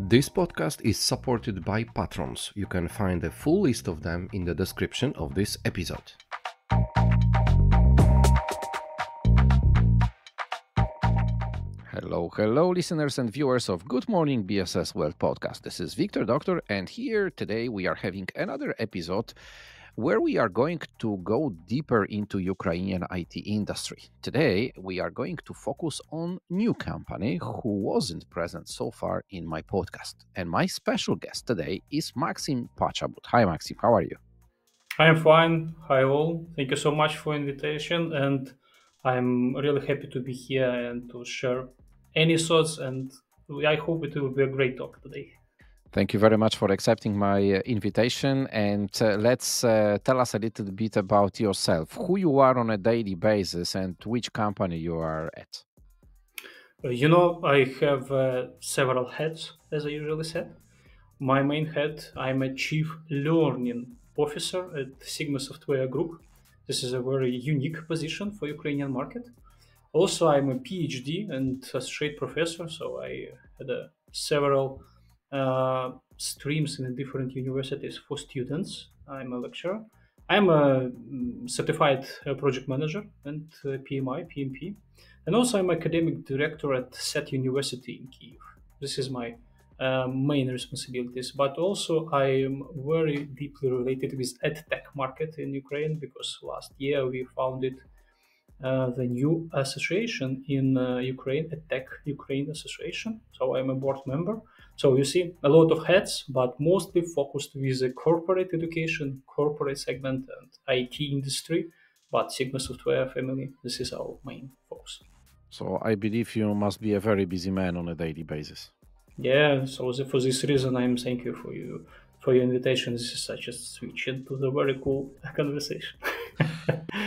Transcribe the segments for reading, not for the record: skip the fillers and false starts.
This podcast is supported by patrons. You can find a full list of them in the description of this episode. Hello, listeners and viewers of Good Morning BSS World podcast. This is Wiktor, Doktor, and here today we are having another episode where we are going to go deeper into Ukrainian IT industry. Today, we are going to focus on new company who wasn't present so far in my podcast. And my special guest today is Maxim Pochebut. Hi, Maxim. How are you? I am fine. Hi, all. Thank you so much for invitation. And I'm really happy to be here and to share any thoughts. And I hope it will be a great talk today. Thank you very much for accepting my invitation. And let's tell us a little bit about yourself, who you are on a daily basis and which company you are at. I have several heads, as I usually said. My main head, I'm a chief learning officer at Sigma Software Group. This is a very unique position for Ukrainian market. Also, I'm a PhD and associate professor, so I had several streams in different universities for students. I'm a lecturer. I'm a certified project manager and PMP. And also I'm academic director at SET University in Kyiv. This is my main responsibilities. But also I am very deeply related with EdTech market in Ukraine because last year we founded the new association in Ukraine, EdTech Ukraine Association. So I'm a board member. So you see a lot of heads, but mostly focused with the corporate education, corporate segment and IT industry. But Sigma Software family, this is our main focus. So I believe you must be a very busy man on a daily basis. Yeah, so for this reason, I'm thank you for your invitation. This is such a switch into the very cool conversation.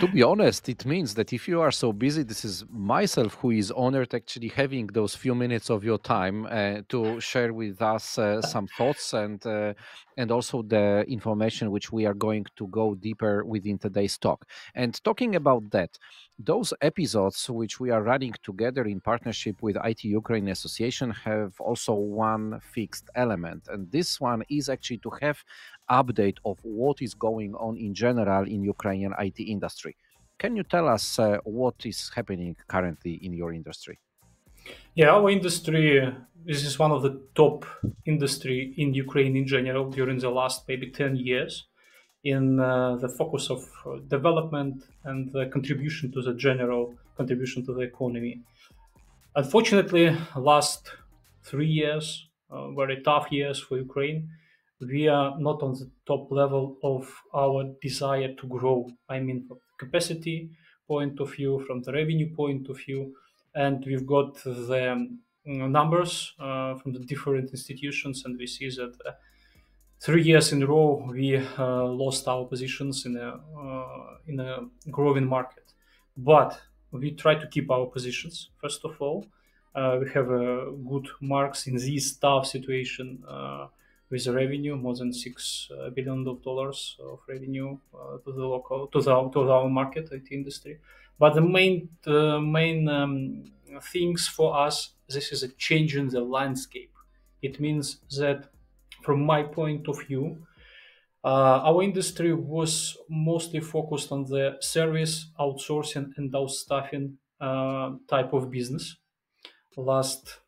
To be honest, it means that if you are so busy, this is myself who is honored actually having those few minutes of your time to share with us some thoughts and also the information which we are going to go deeper within today's talk. And talking about that, those episodes which we are running together in partnership with IT Ukraine Association have also one fixed element, and this one is actually to have update of what is going on in general in Ukrainian IT industry. Can you tell us what is happening currently in your industry? Yeah, our industry, this is one of the top industry in Ukraine in general during the last maybe 10 years in the focus of development and the contribution to the general contribution to the economy. Unfortunately, last 3 years, very tough years for Ukraine, we are not on the top level of our desire to grow. I mean, from capacity point of view, from the revenue point of view, and we've got the numbers from the different institutions, and we see that 3 years in a row we lost our positions in a growing market. But we try to keep our positions. First of all, we have good marks in this tough situation with the revenue, more than $6 billion of revenue to the local to our market IT industry. But the main things for us, this is a change in the landscape. It means that from my point of view, our industry was mostly focused on the service, outsourcing, and outstaffing type of business last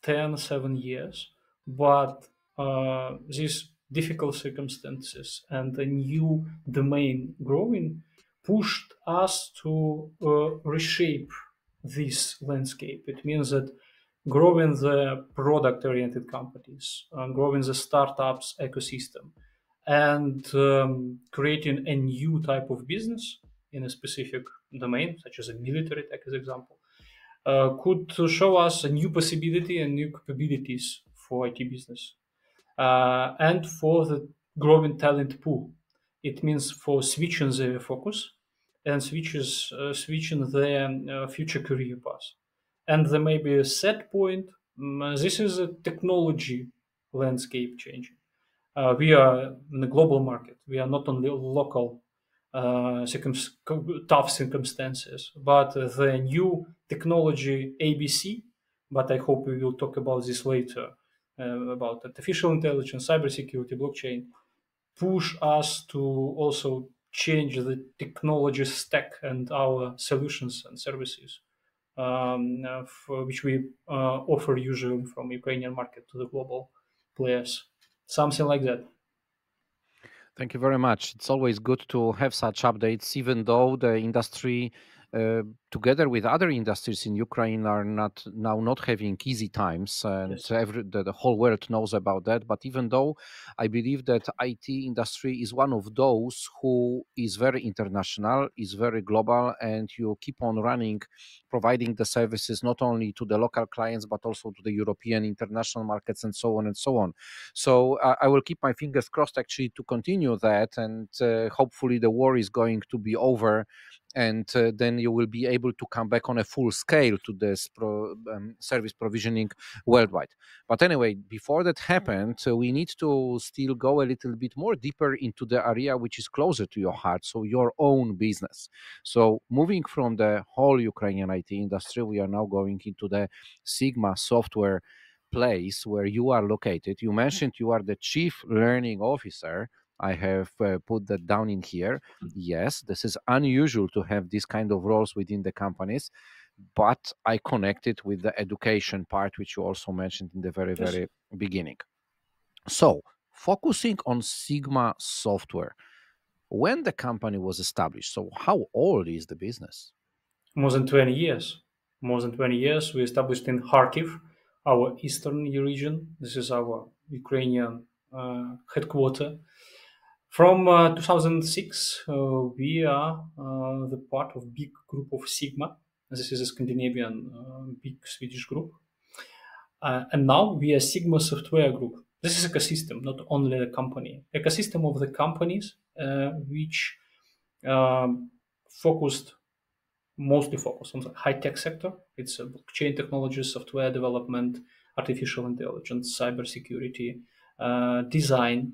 7 years. But these difficult circumstances and a new domain growing pushed us to reshape this landscape. It means that growing the product-oriented companies, growing the startups ecosystem, and creating a new type of business in a specific domain, such as a military tech, as example, could show us a new possibility and new capabilities for IT business and for the growing talent pool. It means for switching their focus and switching their future career path. And there may be a set point. This is a technology landscape changing. We are in a global market. We are not only local tough circumstances, but the new technology ABC. But I hope we will talk about this later. about artificial intelligence, cybersecurity, blockchain, push us to also change the technology stack and our solutions and services, for which we offer usually from Ukrainian market to the global players, something like that. Thank you very much. It's always good to have such updates, even though the industry, uh, together with other industries in Ukraine, are not having easy times, and Yes. the whole world knows about that. But even though I believe that IT industry is one of those who is very international, is very global, and you keep on running, providing the services not only to the local clients but also to the European international markets and so on and so on. So I will keep my fingers crossed actually to continue that, and hopefully the war is going to be over, and then you will be able to come back on a full scale to this service provisioning worldwide. But anyway, before that happened, we need to still go a little bit more deeper into the area which is closer to your heart, so your own business. So moving from the whole Ukrainian IT industry, we are now going into the Sigma software place where you are located. You mentioned you are the chief learning officer. I have put that down in here. Yes, this is unusual to have these kind of roles within the companies, but I connected with the education part, which you also mentioned in the very, Yes. very beginning. So, focusing on Sigma software, when the company was established, so how old is the business? More than 20 years. More than 20 years. We established in Kharkiv, our eastern region. This is our Ukrainian headquarter. From 2006, we are the part of big group of Sigma. This is a Scandinavian big Swedish group. And now we are Sigma Software Group. This is ecosystem, not only the company. Ecosystem of the companies which focused mostly focused on the high-tech sector. It's blockchain technology, software development, artificial intelligence, cybersecurity, design,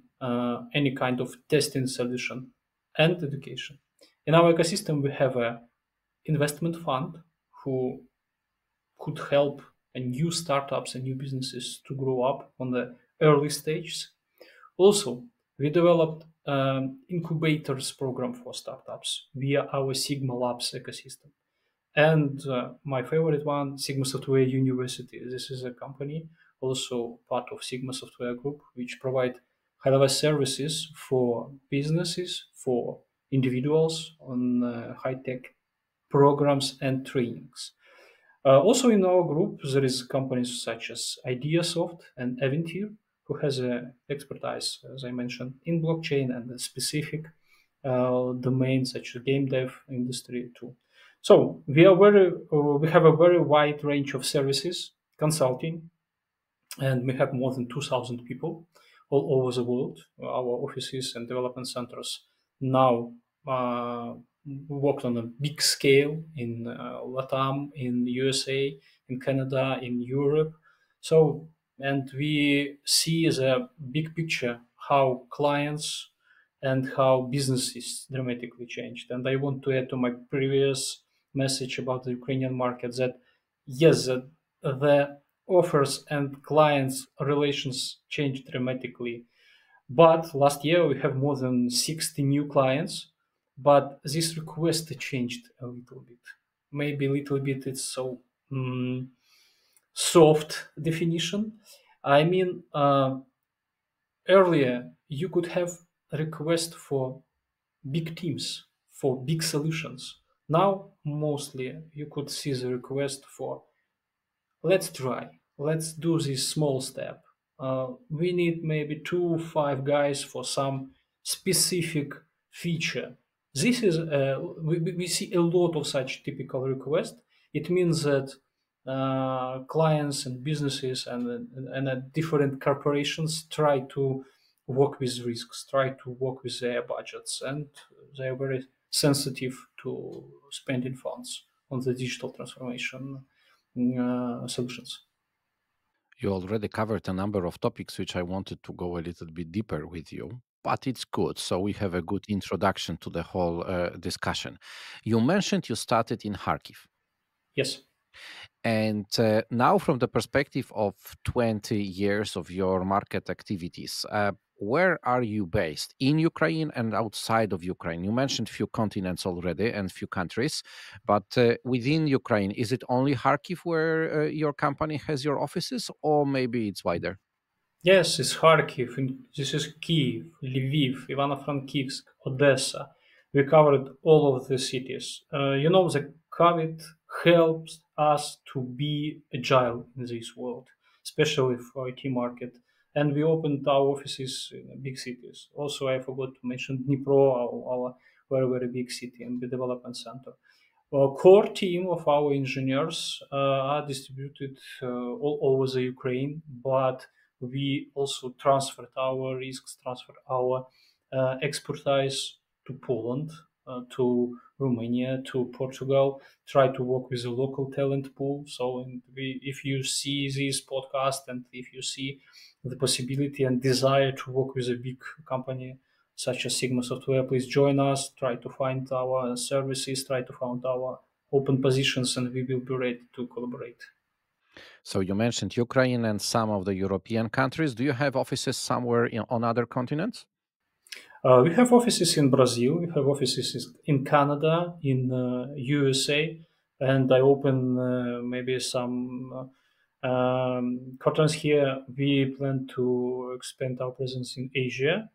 any kind of testing solution, and education. In our ecosystem, we have a investment fund who could help new startups and new businesses to grow up on the early stages. Also, we developed incubators program for startups via our Sigma Labs ecosystem. And my favorite one, Sigma Software University. This is a company, also part of Sigma Software Group, which provide high-level services for businesses, for individuals on high-tech programs and trainings. Also in our group, there is companies such as Ideasoft and Aventir, who has a expertise, as I mentioned, in blockchain and a specific domains such as game dev industry too. So we have a very wide range of services, consulting, and we have more than 2,000 people all over the world. Our offices and development centers now work on a big scale in Latam, in USA, in Canada, in Europe. So, and we see the big picture how clients and how businesses dramatically changed. And I want to add to my previous message about the Ukrainian market that yes, the offers and clients relations changed dramatically. But last year we have more than 60 new clients, but this request changed a little bit. Maybe a little bit it's so soft definition. I mean, earlier you could have a request for big teams, for big solutions. Now, mostly you could see the request for let's try. Let's do this small step. We need maybe 2 5 guys for some specific feature. This is we see a lot of such typical requests. It means that clients and businesses and different corporations try to work with risks, try to work with their budgets, and they are very sensitive to spending funds on the digital transformation solutions. You already covered a number of topics which I wanted to go a little bit deeper with you, but it's good. So we have a good introduction to the whole discussion. You mentioned you started in Kharkiv. Yes. And now, from the perspective of 20 years of your market activities, where are you based in Ukraine and outside of Ukraine? You mentioned few continents already and few countries, but within Ukraine, is it only Kharkiv where your company has your offices, or maybe it's wider? Yes, it's Kharkiv, this is Kyiv, Lviv, Ivano-Frankivsk, Odessa. We covered all of the cities. The COVID helps us to be agile in this world, especially for IT market. And we opened our offices in big cities. Also, I forgot to mention Dnipro, our very, very big city and the development center. A core team of our engineers are distributed all over the Ukraine, but we also transferred our risks, transferred our expertise to Poland, to Romania, to Portugal. Try to work with the local talent pool. So, if you see this podcast and if you see the possibility and desire to work with a big company such as Sigma Software, please join us. Try to find our services, try to find our open positions, and we will be ready to collaborate. So you mentioned Ukraine and some of the European countries. Do you have offices somewhere on other continents? We have offices in Brazil, we have offices in Canada, in USA, and I open maybe some curtains here. We plan to expand our presence in Asia.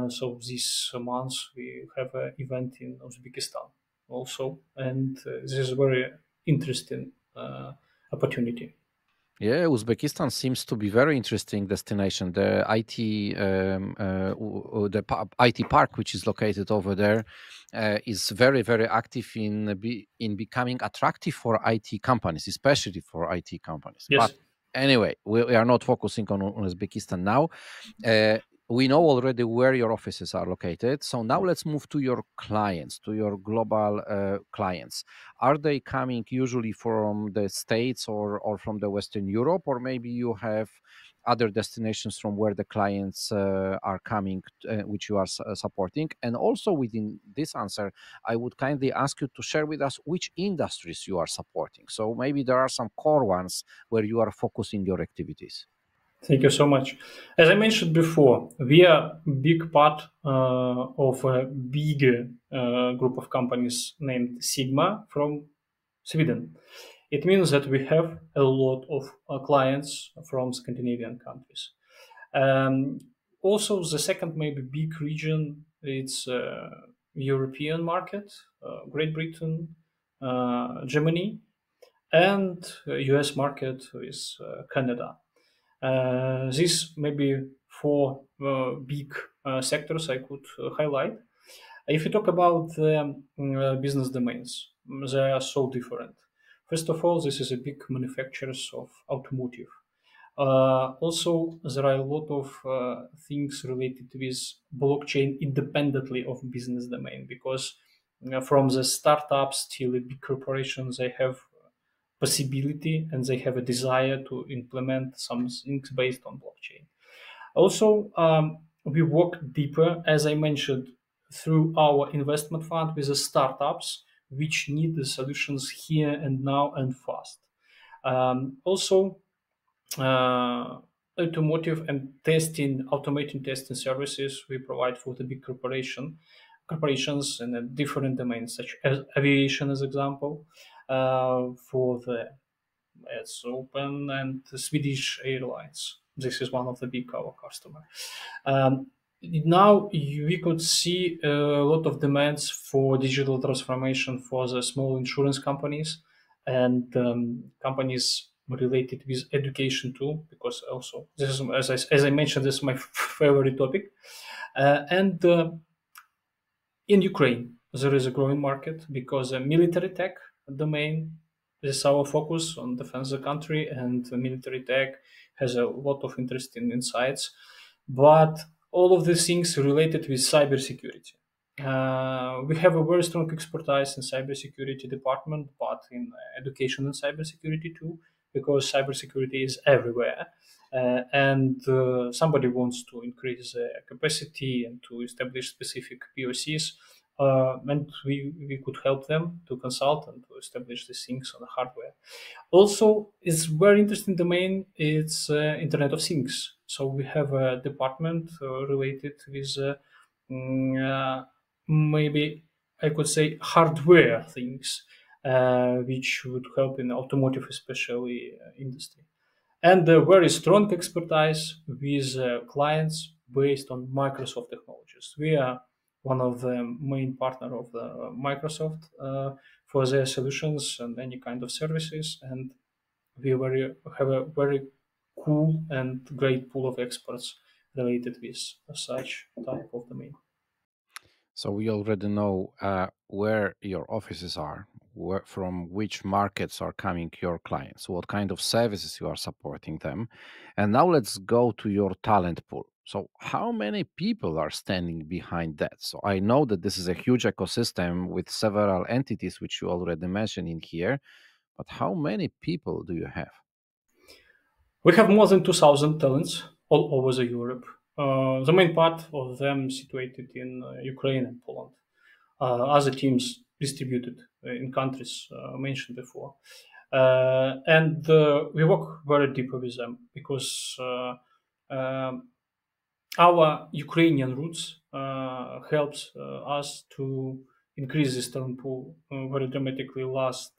So this month we have an event in Uzbekistan also, and this is a very interesting opportunity. Yeah, Uzbekistan seems to be very interesting destination. The IT, IT park, which is located over there, is very, very active in becoming attractive for IT companies, especially for IT companies. But Yes. anyway, we are not focusing on Uzbekistan now. Uh, we know already where your offices are located. So now let's move to your clients, to your global clients. Are they coming usually from the States or from the Western Europe, or maybe you have other destinations from where the clients are coming, which you are supporting? And also within this answer, I would kindly ask you to share with us which industries you are supporting. So maybe there are some core ones where you are focusing your activities. Thank you so much. As I mentioned before, we are big part of a big group of companies named Sigma from Sweden. It means that we have a lot of clients from Scandinavian countries. Um, Also, the second maybe big region it's European market, Great Britain, Germany, and US market is Canada. These maybe four big sectors I could highlight. If you talk about the business domains, they are so different. First of all, this is a big manufacturers of automotive. Also, there are a lot of things related with blockchain independently of business domain because from the startups till the big corporations, they have possibility and they have a desire to implement some things based on blockchain. Also, we work deeper, as I mentioned, through our investment fund with the startups which need the solutions here and now and fast. Also, uh, automotive and testing, automating testing services we provide for the big corporations in different domains, such as aviation, as example, for the it's open and the Swedish Airlines. This is one of the big our customer. Now we could see a lot of demands for digital transformation for the small insurance companies and companies related with education too, because also this is as I mentioned, this is my favorite topic. And In Ukraine, there is a growing market because the military tech domain is our focus on defense the country, and the military tech has a lot of interesting insights. But all of these things related with cybersecurity. We have a very strong expertise in cybersecurity department, but in education and cybersecurity too, because cybersecurity is everywhere. And Somebody wants to increase capacity and to establish specific POCs. and we could help them to consult and to establish these things on the hardware. Also, it's very interesting domain. It's Internet of Things. So we have a department related with mm, uh, maybe I could say hardware things, which would help in automotive, especially industry, and a very strong expertise with clients based on Microsoft technologies. We are one of the main partner of the Microsoft for their solutions and any kind of services, and have a very cool and great pool of experts related with such type of domain. So we already know where your offices are, from which markets are coming your clients, what kind of services you are supporting them. And now let's go to your talent pool. So how many people are standing behind that? So I know that this is a huge ecosystem with several entities, which you already mentioned in here, but how many people do you have? We have more than 2,000 talents all over the Europe. The main part of them situated in Ukraine and Poland. Other teams distributed in countries mentioned before. And we work very deeply with them because um, our Ukrainian roots helps us to increase this talent pool very dramatically last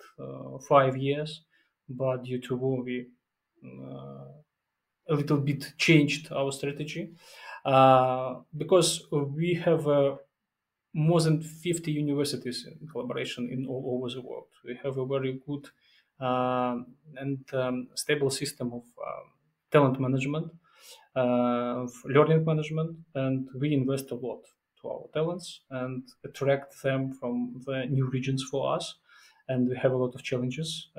5 years. But due to war, we uh, a little bit changed our strategy because we have more than 50 universities in collaboration in all over the world. We have a very good and stable system of talent management, of learning management, and we invest a lot to our talents and attract them from the new regions for us. And we have a lot of challenges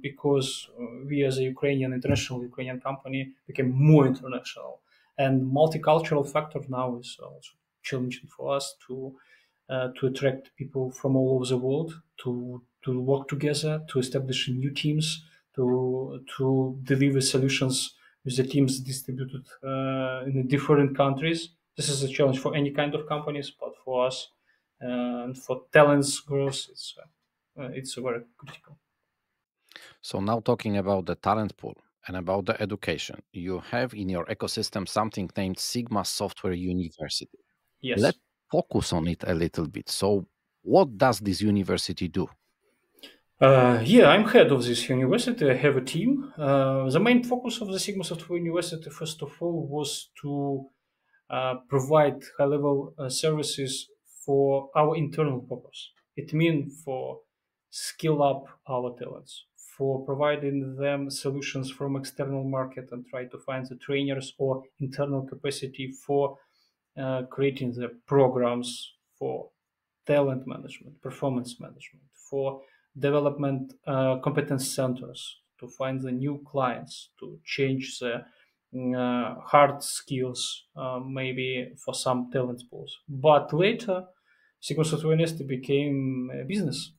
because we, as a Ukrainian international Ukrainian company, became more international. And multicultural factor now is also challenging for us to attract people from all over the world to work together, to establish new teams, to deliver solutions with the teams distributed in the different countries. This is a challenge for any kind of companies, but for us and for talents growth, it's very critical. So now talking about the talent pool and about the education, you have in your ecosystem something named Sigma Software University. Yes. Let's focus on it a little bit. So what does this university do? Yeah, I'm head of this university. I have a team. The main focus of the Sigma Software University, first of all, was to provide high-level services for our internal purpose. It means for skill up our talents, for providing them solutions from external market and try to find the trainers or internal capacity for creating the programs for talent management, performance management, for development competence centers to find the new clients, to change the hard skills, maybe for some talent pools. But later, Sigma Software University became a business.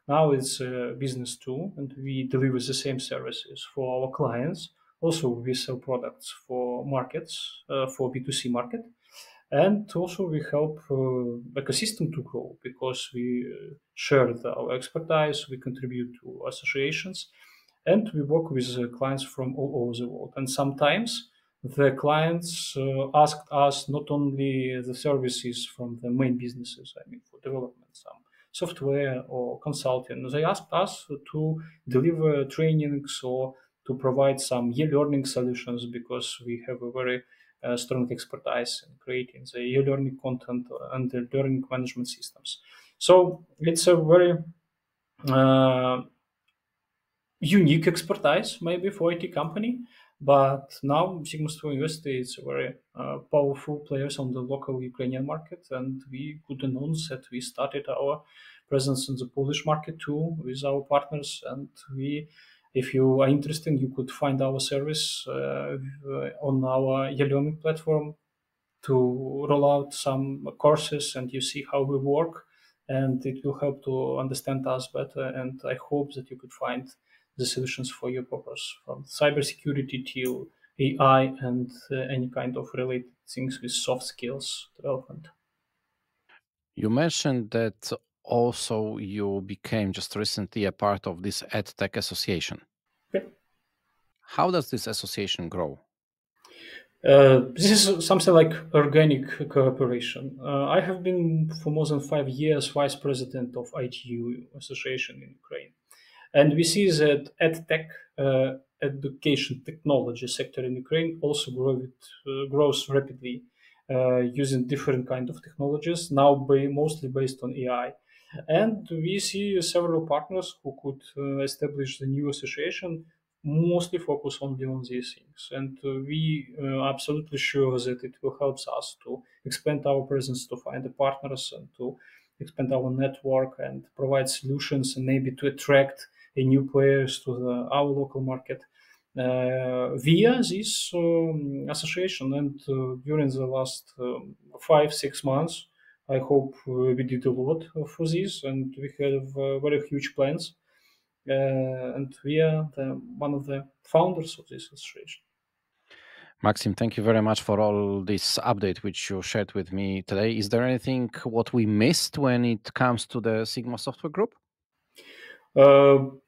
Now it's a business too, and we deliver the same services for our clients. Also, we sell products for markets, for B2C market, and also we help ecosystem to grow because we share our expertise, we contribute to associations, and we work with clients from all over the world. And sometimes the clients asked us not only the services from the main businesses, I mean for development, some software or consulting. They asked us to deliver trainings or to provide some e-learning solutions because we have a very strong expertise in creating the e-learning content and the learning management systems. So it's a very uh, unique expertise maybe for IT company, but now Sigma Software University is a very powerful players on the local Ukrainian market, and we could announce that we started our presence in the Polish market too with our partners, and we. If you are interested, you could find our service on our e-learning platform to roll out some courses and you see how we work, and it will help to understand us better, and I hope that you could find the solutions for your purpose from cybersecurity to AI and any kind of related things with soft skills development. You mentioned that also you became just recently a part of this EdTech association. Okay. How does this association grow? This is something like organic cooperation. I have been for more than 5 years vice president of ITU Association in Ukraine. And we see that EdTech, education technology sector in Ukraine also grows rapidly using different kind of technologies, now mostly based on AI. And we see several partners who could establish the new association mostly focus only on these things. And we are absolutely sure that it will help us to expand our presence, to find the partners and to expand our network and provide solutions and maybe to attract new players to our local market via this association. And during the last 5 6 months, I hope we did a lot for this, and we have very huge plans. And we are one of the founders of this association. Maxim, thank you very much for all this update which you shared with me today. Is there anything what we missed when it comes to the Sigma Software Group?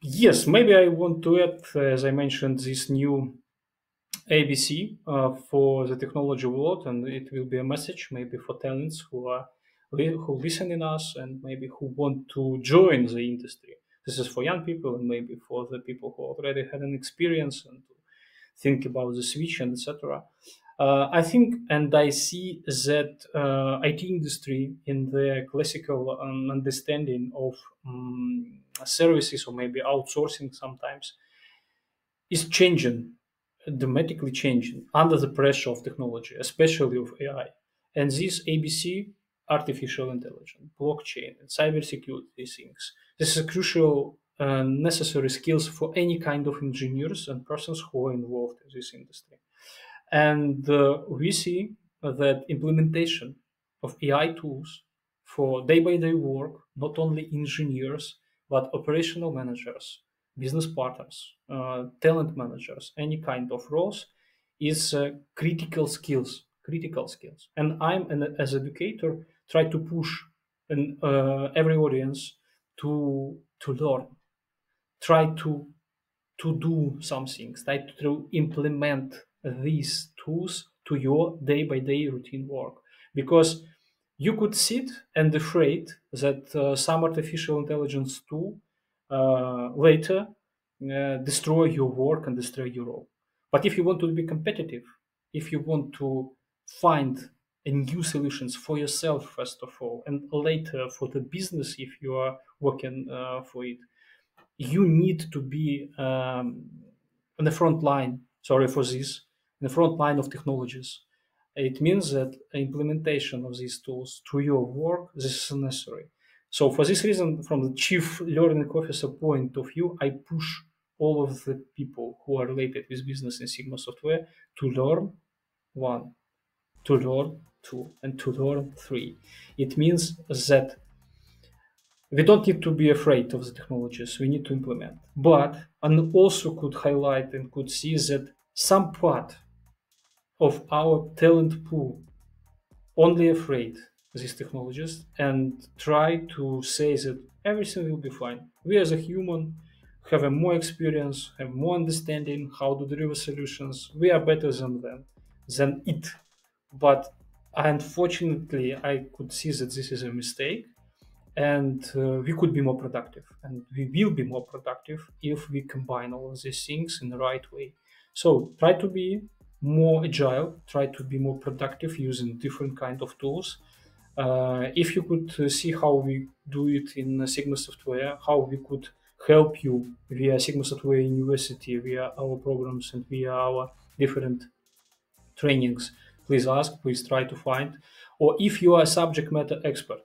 Yes, maybe I want to add, as I mentioned, this new ABC for the technology world, and it will be a message maybe for talents who listen in us and maybe who want to join the industry. This is for young people and maybe for the people who already had an experience and think about the switch and etc. I think and I see that IT industry in the classical understanding of services or maybe outsourcing sometimes is changing, dramatically changing under the pressure of technology, especially of AI. And this ABC, artificial intelligence, blockchain, and cybersecurity things, this is a crucial necessary skills for any kind of engineers and persons who are involved in this industry. And we see that implementation of AI tools for day by day work, not only engineers, but operational managers, business partners, talent managers, any kind of roles, is critical skills. Critical skills. And as educator, try to push every audience to learn, try to do some things, try to implement these tools to your day by day routine work. Because you could sit and afraid that some artificial intelligence tool later destroy your work and destroy your role. But if you want to be competitive, if you want to find a new solutions for yourself first of all, and later for the business if you are working for it, you need to be on the front line. Sorry for this, in the front line of technologies. It means that implementation of these tools to your work, this is necessary. So for this reason, from the chief learning officer point of view, I push all of the people who are related with business in Sigma software to learn one, to learn two, and to learn three. It means that we don't need to be afraid of the technologies we need to implement. But and also could highlight and could see that some part of our talent pool only afraid these technologies and try to say that everything will be fine. We as a human have a more experience, have more understanding how to deliver solutions. We are better than it. But unfortunately, I could see that this is a mistake, and we could be more productive, and we will be more productive if we combine all of these things in the right way. So try to be more agile, try to be more productive using different kind of tools. If you could see how we do it in Sigma software, how we could help you via Sigma software university, via our programs and via our different trainings, please ask, please try to find. Or if you are a subject matter expert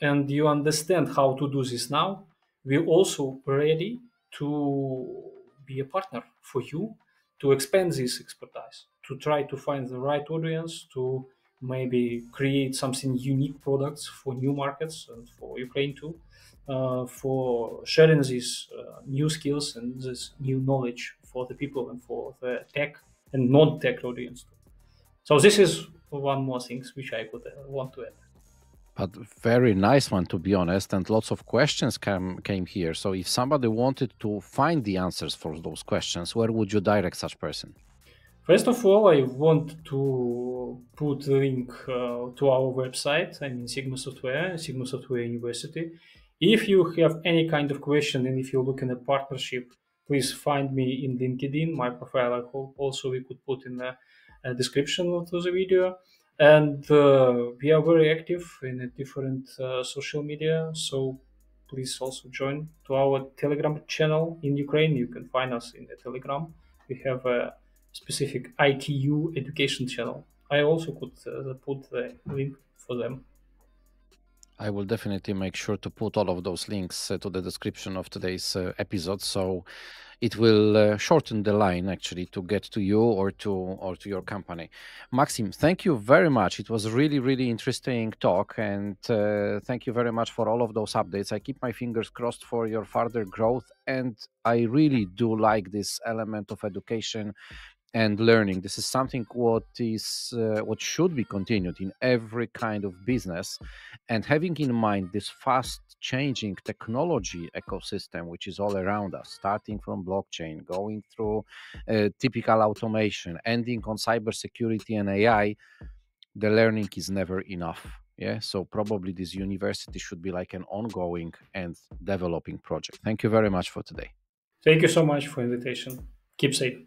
and you understand how to do this now, we're also ready to be a partner for you to expand this expertise, to try to find the right audience, to maybe create something unique products for new markets and for Ukraine too, for sharing these new skills and this new knowledge for the people and for the tech and non-tech audience too. So this is one more thing which I could want to add. But very nice one, to be honest, and lots of questions came here. So if somebody wanted to find the answers for those questions, where would you direct such person? First of all, I want to put the link to our website. I mean, Sigma Software University. If you have any kind of question and if you're looking at partnership, please find me in LinkedIn. My profile, I hope also we could put in the description of the video. And we are very active in a different social media. So please also join to our Telegram channel in Ukraine. You can find us in the Telegram. We have a specific ITU education channel. I also could put the link for them. I will definitely make sure to put all of those links to the description of today's episode, so it will shorten the line actually to get to you or to your company. Maxim, thank you very much. It was really interesting talk, and thank you very much for all of those updates. I keep my fingers crossed for your further growth, and I really do like this element of education and learning. This is something what should be continued in every kind of business, and having in mind this fast changing technology ecosystem which is all around us, starting from blockchain, going through typical automation, ending on cybersecurity and AI. The learning is never enough. Yeah, so probably this university should be like an ongoing and developing project. Thank you very much for today. Thank you so much for invitation. Keep safe.